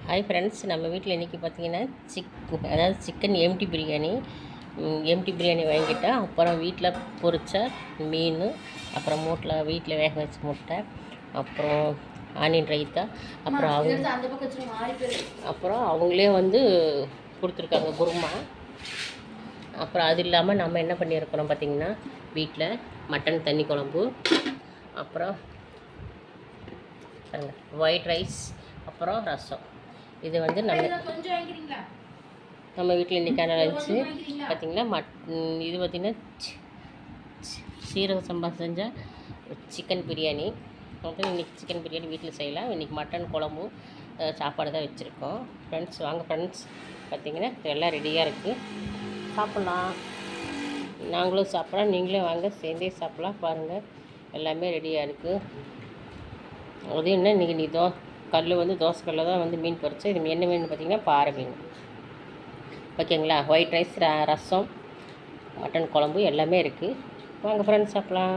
Hi friends, நம்ம வீட்டில் இன்றைக்கி பார்த்திங்கன்னா சிக்கன் எம்டி பிரியாணி வாங்கிட்டேன். அப்புறம் வீட்டில் பொரிச்ச மீன், அப்புறம் வீட்டில் வேக வச்ச முட்டை, அப்புறம் ஆனியன் ரைத்தா, அப்புறம் அவங்களே வந்து கொடுத்துருக்காங்க குருமா. அப்புறம் அது இல்லாமல் நம்ம என்ன பண்ணியிருக்கிறோம் பார்த்திங்கன்னா, வீட்டில் மட்டன் தண்ணி குழம்பு, அப்புறம் ஒயிட் ரைஸ், அப்புறம் ரசம். இது வந்து நம்ம வீட்டில் இன்றைக்கான லஞ்சு பார்த்திங்கன்னா. இது பார்த்திங்கன்னா சீரக சம்பா செஞ்ச சிக்கன் பிரியாணி. இன்றைக்கி சிக்கன் பிரியாணி வீட்டில் செய்யலாம். இன்றைக்கி மட்டன் குழம்பு சாப்பாடு தான் வச்சுருக்கோம். ஃப்ரெண்ட்ஸ் வாங்க ஃப்ரெண்ட்ஸ், பார்த்திங்கன்னா எல்லாம் ரெடியாக இருக்குது, சாப்பிட்லாம். நாங்களும் சாப்பிட்லாம், நீங்களும் வாங்க சேர்ந்தே சாப்பிட்லாம். பாருங்கள், எல்லாமே ரெடியாக இருக்குது. அது என்ன, இன்றைக்கி தோசைக்கல்லில் தான் வந்து மீன் பொரிச்சேன். இது என்ன மீன் பார்த்திங்கன்னா பாறை மீன். ஓகேங்களா? ஒயிட் ரைஸ், ரசம், மட்டன் குழம்பு எல்லாமே இருக்குது. வாங்க ஃப்ரெண்ட்ஸ் சாப்பிட்லாம்.